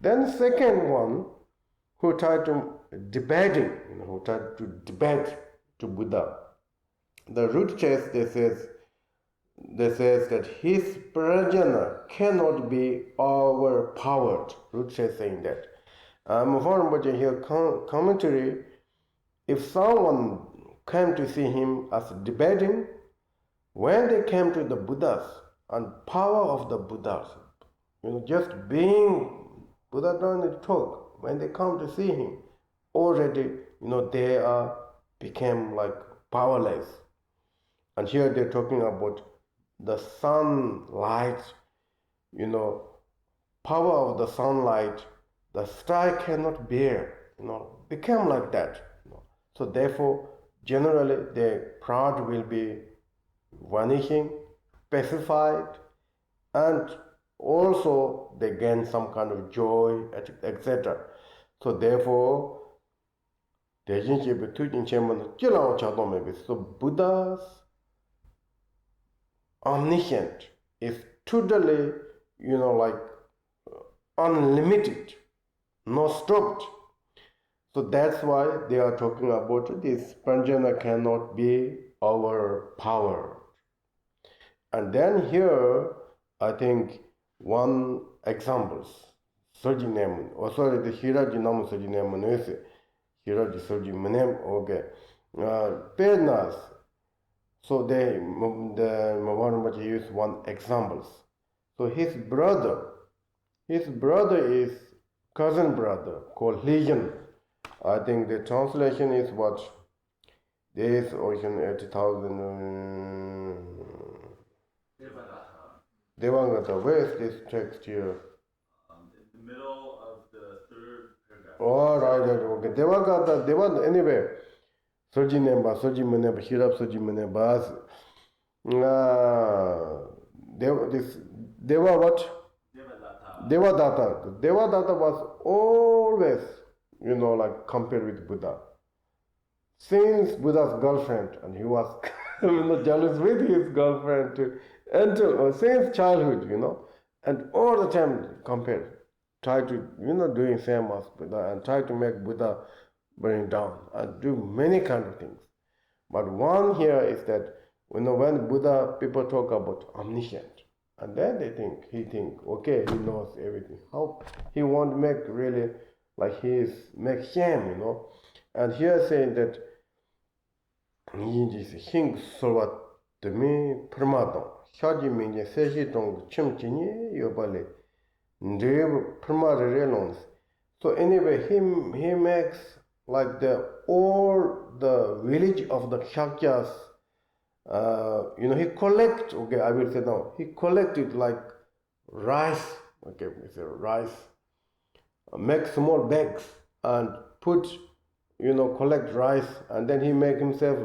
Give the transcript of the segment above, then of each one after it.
Then second one, who tried to debating, who tried to debate to Buddha. The root chest, they says that his prajna cannot be overpowered. Root chest saying that. Mipham here commentary. If someone came to see him as debating, when they came to the Buddhas and power of the Buddhas, just being Buddha don't need to talk. When they come to see him, already, they became like powerless. And here they're talking about the sunlight, power of the sunlight, the sky cannot bear, became like that. So therefore, generally, the pride will be vanishing, pacified, and also they gain some kind of joy, etc. So therefore, so Buddha's omniscient is totally, unlimited, no stopped. So that's why they are talking about this prajna cannot be overpowered. And then here, I think one example, Soji Nemun, or sorry, the Hiraji Namu Soji Nemun, Hiraji Soji Menem, okay. Penas, so the Mavaramachi use one example. So his brother is cousin brother called Legion. I think the translation is what? This ocean 80,000. Devangata. Where is this text here? In the middle of the third paragraph. Oh, right, okay. Devangata, anyway. Soji Nemba, Soji Meneba, Hirab Soji Menebas. Deva what? Devadatta. Devadatta was always, compared with Buddha. Since Buddha's girlfriend, and he was jealous with his girlfriend since childhood, and all the time compared, try to, doing same as Buddha and try to make Buddha bring down and do many kind of things. But one here is that, when Buddha, people talk about omniscient, and then he think, okay, he knows everything. How he won't make really like make shame, And here saying that he is hing solvat to me permadon. Shaji means seshi tong chimchini yobale. Ndev permarelons. So anyway, he makes like all the village of the Shakyas. He collect. Okay, I will say now. He collected like rice. Okay, we say rice. Make small bags and put, collect rice, and then he make himself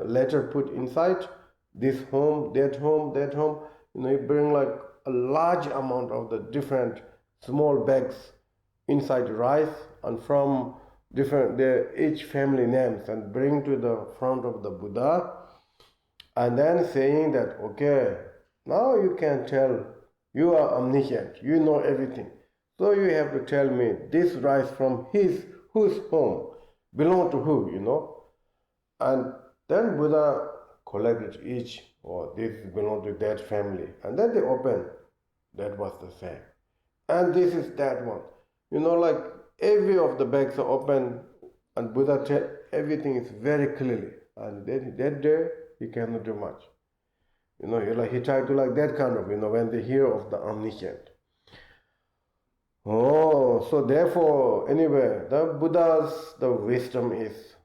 later put inside this home, that home, that home. He bring like a large amount of the different small bags inside rice, and from each family names, and bring to the front of the Buddha, and then saying that, okay, now you can tell, you are omniscient, you know everything. So you have to tell me this rice from whose home, belong to who, And then Buddha collected each, this belong to that family. And then they open, that was the same. And this is that one. Like every of the bags are open, and Buddha tell everything is very clearly. And that day, he cannot do much. He tried to like that kind of, when they hear of the omniscient. Oh, so therefore, anyway, the Buddha's, the wisdom is,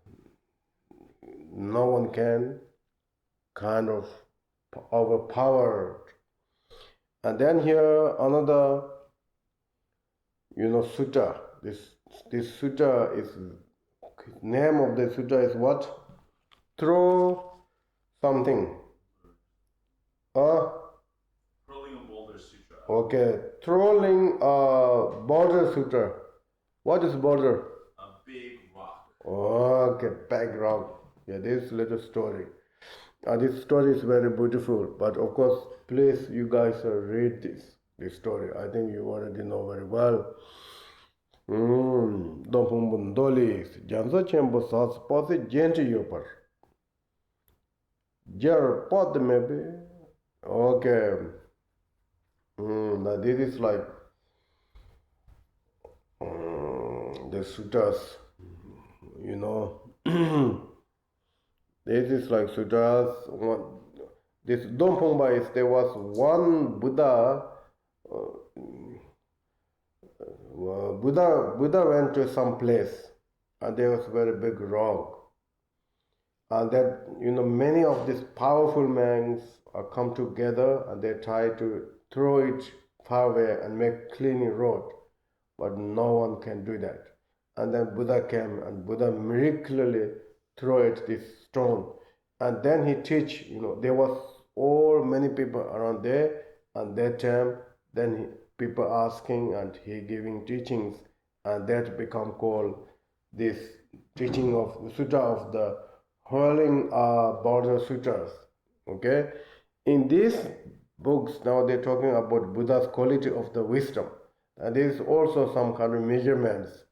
no one can kind of overpowered. And then here another, sutta. This sutta is, name of the sutta is what? Throw something. Okay, throwing a boulder sutra. What is boulder? A big rock. Okay, big rock. Yeah, this little story. This story is very beautiful, but of course, please, you guys read this story. I think you already know very well. Dompung Dolis, Gyatso Chenpo Sas Posi Genti Yopar. Jar Pot maybe. Okay. Now this is like the sutras, you know. This is like sutras. This Dompungba is there was one Buddha. Buddha went to some place, and there was a very big rock, and that many of these powerful men come together and they try to throw it far away and make clean road, but no one can do that. And then Buddha came, and Buddha miraculously threw it this stone, and then he teach. There was many people around there, and that time then people asking and he giving teachings, and that become called this teaching of Sutra of the Whirling Border Sutras. Okay, in these books now they're talking about Buddha's quality of the wisdom, and there is also some kind of measurements.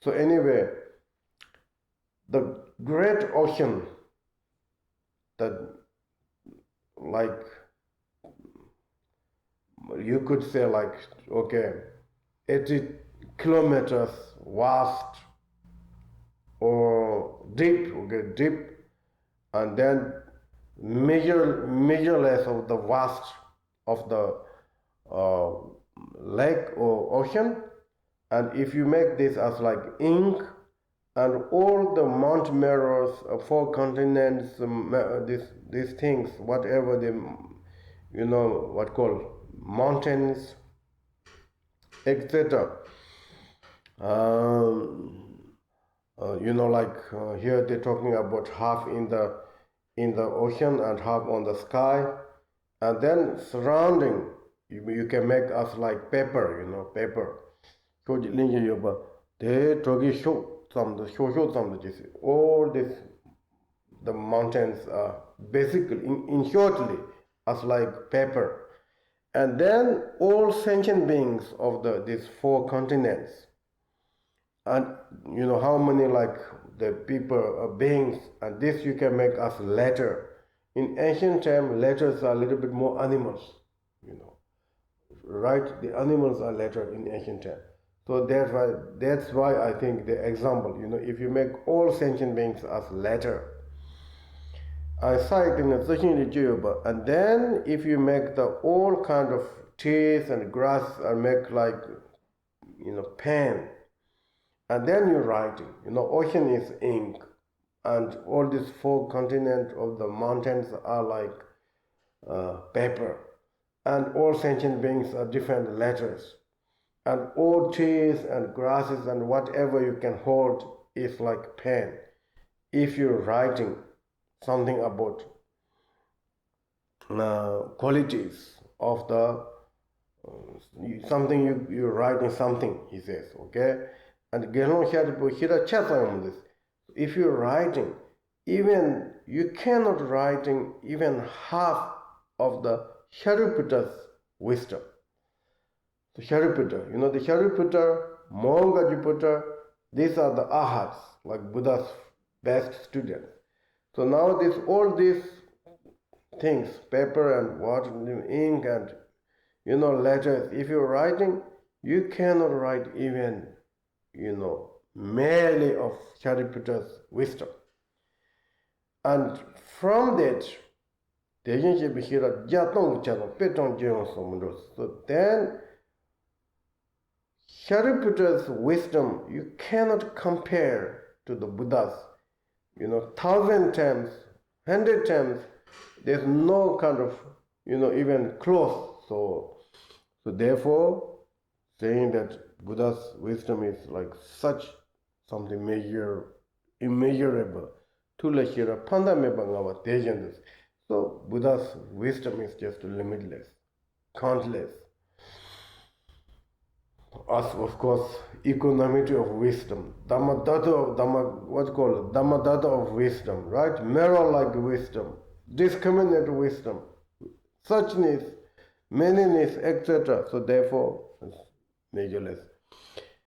So anyway, the great ocean, that like you could say 80 kilometers vast or deep, and then measureless of the vast of the lake or ocean. And if you make this as like ink, and all the mount mirrors, 4 continents, these things, whatever they, what called mountains, etc. Here they're talking about half in the ocean and half on the sky, and then surrounding you can make us like paper, paper. So they all this, the mountains are basically in shortly as like paper. And then all sentient beings of these 4 continents, and how many like the people beings, and this you can make as letter. In ancient time, letters are a little bit more animals, right? The animals are letter in ancient time. So that's why I think the example, if you make all sentient beings as letter, and then if you make the all kind of trees and grass and make like pen, and then you're writing, ocean is ink, and all these 4 continents of the mountains are like paper, and all sentient beings are different letters, and all trees and grasses and whatever you can hold is like pen. If you're writing something about qualities of the something, you're writing something, he says, okay? And if you're writing, even you cannot writing even half of the Sariputra's wisdom. The Sariputra, the Sariputra, Mohangajiputra, these are the ahats, like Buddha's best students. So now all these things, paper and water, ink and letters, if you're writing, you cannot write even merely of Sariputra's wisdom. And from that, so then Sariputra's wisdom you cannot compare to the Buddha's. 1,000 times, 100 times, there's no kind of, even close. So therefore, saying that Buddha's wisdom is like such something immeasurable. So Buddha's wisdom is just limitless, countless. As of course, equanimity of wisdom, Dhammadata of wisdom, right? Mirror-like wisdom, discriminate wisdom, suchness, manyness, etc. So therefore, it's measureless.